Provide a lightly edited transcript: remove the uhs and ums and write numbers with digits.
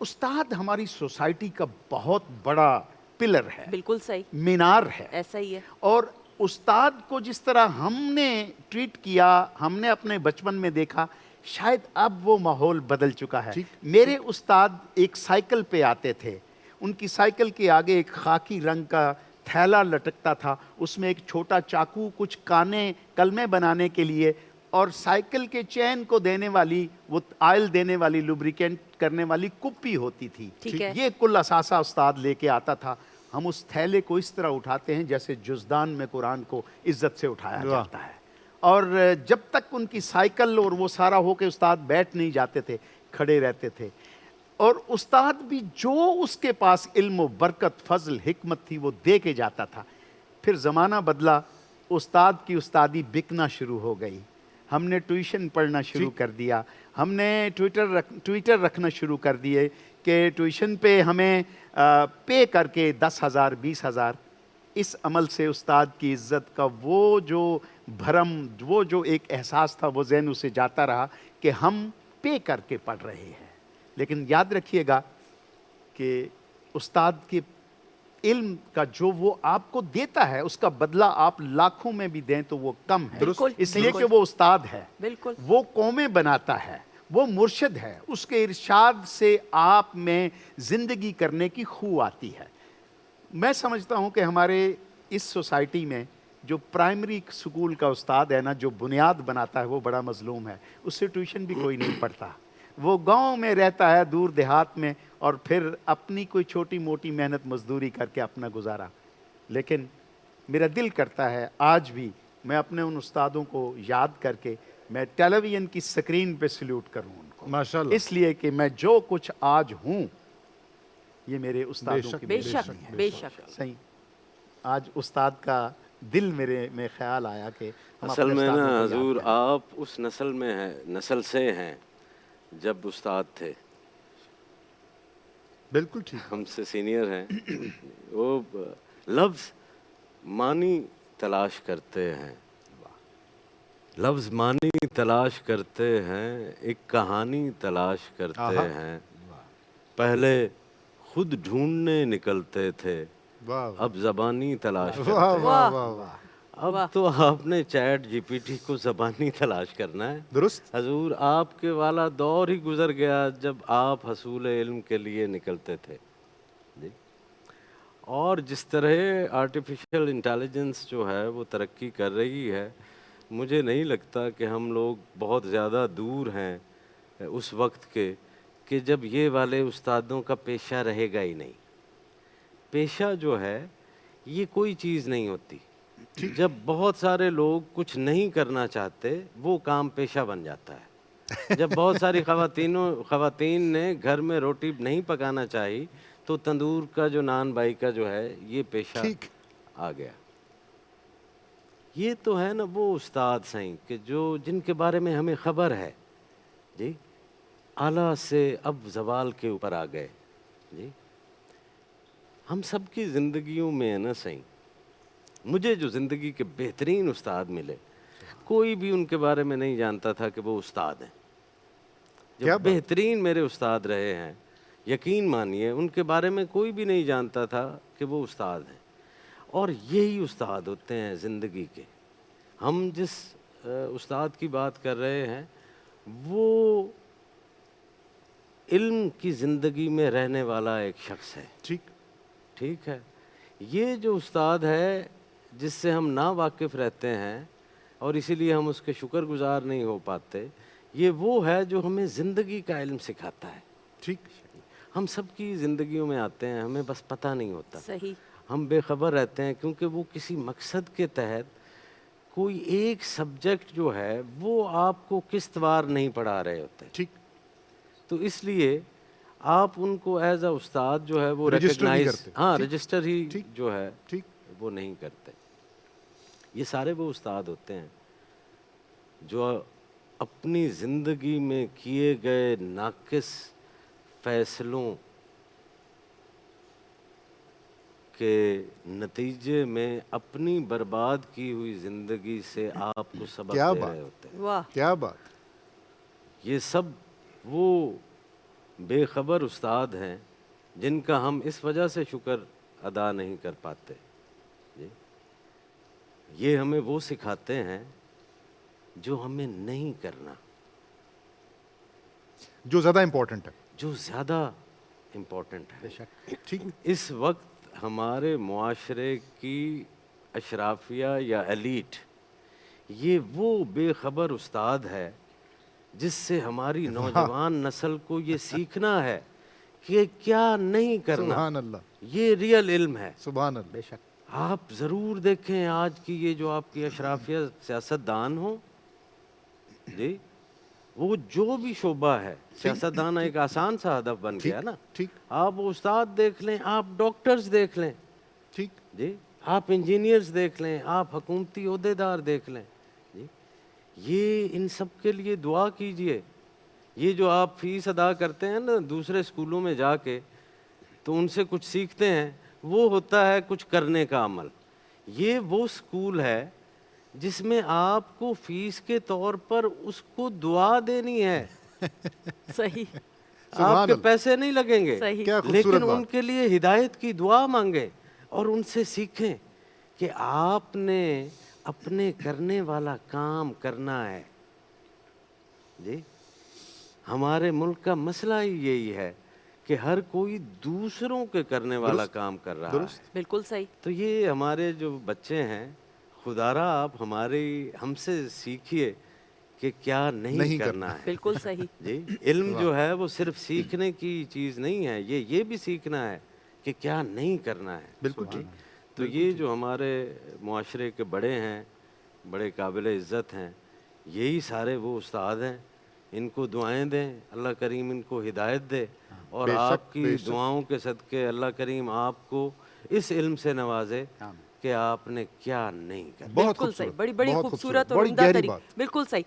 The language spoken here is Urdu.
استاد ہماری سوسائٹی کا بہت بڑا پلر ہے, بالکل صحیح, مینار ہے. ایسا ہی ہے. اور استاد کو جس طرح ہم نے ٹریٹ کیا, ہم نے اپنے بچپن میں دیکھا, شاید اب وہ ماحول بدل چکا ہے. میرے استاد ایک سائیکل پہ آتے تھے, ان کی سائیکل کے آگے ایک خاکی رنگ کا تھیلا لٹکتا تھا, اس میں ایک چھوٹا چاقو, کچھ کانے کلمے بنانے کے لیے, اور سائیکل کے چین کو دینے والی, وہ آئل دینے والی, لوبریکینٹ کرنے والی کپی ہوتی تھی. یہ کل اثاثہ استاد لے کے آتا تھا. ہم اس تھیلے کو اس طرح اٹھاتے ہیں جیسے جزدان میں قرآن کو عزت سے اٹھایا جاتا ہے. اور جب تک ان کی سائیکل اور وہ سارا ہو کے استاد بیٹھ نہیں جاتے تھے, کھڑے رہتے تھے. اور استاد بھی جو اس کے پاس علم و برکت, فضل, حکمت تھی وہ دے کے جاتا تھا. پھر زمانہ بدلا, استاد کی استادی بکنا شروع ہو گئی. ہم نے ٹیوشن پڑھنا شروع کر دیا, ہم نے ٹویٹر رکھنا شروع کر دیے کہ ٹیوشن پہ ہمیں پے کر کے 10,000 20,000. اس عمل سے استاد کی عزت کا وہ جو بھرم, وہ جو ایک احساس تھا, وہ ذہن سے جاتا رہا کہ ہم پے کر کے پڑھ رہے ہیں. لیکن یاد رکھیے گا کہ استاد کے علم کا جو وہ آپ کو دیتا ہے, اس کا بدلہ آپ لاکھوں میں بھی دیں تو وہ کم ہے. اس لیے کہ وہ استاد ہے, وہ قومیں بناتا ہے, وہ مرشد ہے. اس کے ارشاد سے آپ میں زندگی کرنے کی خو آتی ہے. میں سمجھتا ہوں کہ ہمارے اس سوسائٹی میں جو پرائمری سکول کا استاد ہے نا, جو بنیاد بناتا ہے, وہ بڑا مظلوم ہے. اس سے ٹیوشن بھی کوئی نہیں پڑھتا. وہ گاؤں میں رہتا ہے, دور دیہات میں, اور پھر اپنی کوئی چھوٹی موٹی محنت مزدوری کر کے اپنا گزارا. لیکن میرا دل کرتا ہے آج بھی میں اپنے ان استادوں کو یاد کر کے میں ٹیلی ویژن کی سکرین پہ سلیوٹ کروں ان کو, ماشاءاللہ. اس لیے کہ میں جو کچھ آج ہوں یہ میرے استادوں کی بے شک, بے شک. صحیح. آج استاد کا دل میرے میں خیال آیا کہ اصل میں نا حضور آپ اس نسل میں ہیں, نسل سے ہیں جب استاد تھے. بالکل ٹھیک, ہم سے سینئر ہیں. وہ لفظ معنی تلاش کرتے ہیں, لفظ معنی تلاش کرتے ہیں, ایک کہانی تلاش کرتے ہیں. پہلے خود ڈھونڈنے نکلتے تھے, اب زبانی تلاش کرتے ہیں. اب تو آپ نے چیٹ جی پی ٹی کو زبانی تلاش کرنا ہے. درست حضور آپ کے والا دور ہی گزر گیا جب آپ حصول علم کے لیے نکلتے تھے. جی. اور جس طرح آرٹیفیشل انٹیلیجنس جو ہے وہ ترقی کر رہی ہے, مجھے نہیں لگتا کہ ہم لوگ بہت زیادہ دور ہیں اس وقت کے کہ جب یہ والے استادوں کا پیشہ رہے گا ہی نہیں. پیشہ جو ہے یہ کوئی چیز نہیں ہوتی. جب بہت سارے لوگ کچھ نہیں کرنا چاہتے, وہ کام پیشہ بن جاتا ہے. جب بہت ساری خواتین نے گھر میں روٹی نہیں پکانا چاہی, تو تندور کا جو نان بائی کا جو ہے یہ پیشہ آ گیا. یہ تو ہے نا وہ استاد سائیں کہ جو جن کے بارے میں ہمیں خبر ہے. جی. اعلیٰ سے اب زوال کے اوپر آ گئے. جی. ہم سب کی زندگیوں میں ہے نا سائیں, مجھے جو زندگی کے بہترین استاد ملے, کوئی بھی ان کے بارے میں نہیں جانتا تھا کہ وہ استاد ہیں. جو بہترین میرے استاد رہے ہیں, یقین مانیے ان کے بارے میں کوئی بھی نہیں جانتا تھا کہ وہ استاد ہیں. اور یہی استاد ہوتے ہیں زندگی کے. ہم جس استاد کی بات کر رہے ہیں وہ علم کی زندگی میں رہنے والا ایک شخص ہے. ٹھیک ہے. یہ جو استاد ہے جس سے ہم نا واقف رہتے ہیں اور اسی لیے ہم اس کے شکر گزار نہیں ہو پاتے, یہ وہ ہے جو ہمیں زندگی کا علم سکھاتا ہے. ٹھیک. ہم سب کی زندگیوں میں آتے ہیں, ہمیں بس پتہ نہیں ہوتا. صحیح. ہم بے خبر رہتے ہیں کیونکہ وہ کسی مقصد کے تحت کوئی ایک سبجیکٹ جو ہے وہ آپ کو قسط وار نہیں پڑھا رہے ہوتے. ٹھیک. تو اس لیے آپ ان کو ایز اے استاد جو ہے وہ ریکگنائز, رجسٹر ہی جو ہے وہ نہیں کرتے. یہ سارے وہ استاد ہوتے ہیں جو اپنی زندگی میں کیے گئے ناقص فیصلوں کے نتیجے میں اپنی برباد کی ہوئی زندگی سے آپ کو سبق دے رہے ہوتے ہیں. کیا بات. یہ سب وہ بے خبر استاد ہیں جن کا ہم اس وجہ سے شکر ادا نہیں کر پاتے. جی یہ ہمیں وہ سکھاتے ہیں جو ہمیں نہیں کرنا, جو زیادہ امپورٹنٹ ہے. جو زیادہ امپورٹنٹ ہے. ٹھیک. اس وقت ہمارے معاشرے کی اشرافیہ یا ایلیٹ یہ وہ بے خبر استاد ہے جس سے ہماری نوجوان نسل کو یہ سیکھنا ہے کہ کیا نہیں کرنا. سبحان اللہ. یہ ریئل علم ہے. سبحان اللہ. بے شک. آپ ضرور دیکھیں آج کی یہ جو آپ کی اشرافیہ سیاست دان ہوں, جی وہ جو بھی شعبہ ہے, سیاست دان ایک آسان سا ہدف بن گیا نا. ٹھیک. آپ استاد دیکھ لیں, آپ ڈاکٹرز دیکھ لیں, ٹھیک. جی آپ انجینئرز دیکھ لیں, آپ حکومتی عہدیدار دیکھ لیں. جی یہ ان سب کے لیے دعا کیجئے. یہ جو آپ فیس ادا کرتے ہیں نا دوسرے اسکولوں میں جا کے, تو ان سے کچھ سیکھتے ہیں, وہ ہوتا ہے کچھ کرنے کا عمل. یہ وہ اسکول ہے جس میں آپ کو فیس کے طور پر اس کو دعا دینی ہے. صحیح. آپ کے پیسے نہیں لگیں گے, صحیح. کیا خوبصورت لیکن بات. ان کے لیے ہدایت کی دعا مانگیں اور ان سے سیکھیں کہ آپ نے اپنے کرنے والا کام کرنا ہے. جی ہمارے ملک کا مسئلہ ہی یہی ہے کہ ہر کوئی دوسروں کے کرنے والا کام کر رہا ہے. بالکل صحیح. تو یہ ہمارے جو بچے ہیں, خدارا آپ ہم سے سیکھیے کہ کیا نہیں کرنا ہے. بالکل صحیح. جی علم جو ہے وہ صرف سیکھنے کی چیز نہیں ہے, یہ بھی سیکھنا ہے کہ کیا نہیں کرنا ہے. بالکل جی تو یہ جو ہمارے معاشرے کے بڑے ہیں, بڑے قابل عزت ہیں, یہی سارے وہ استاد ہیں. ان کو دعائیں دیں, اللہ کریم ان کو ہدایت دے, اور بے شک, آپ کی بے شک. دعاؤں کے صدقے اللہ کریم آپ کو اس علم سے نوازے کہ آپ نے کیا نہیں کرنا. بہت بالکل صحیح. خوبصورت. بڑی بڑی بہت خوبصورت اور بڑی عمدہ گہری طریقے. بات. بالکل صحیح.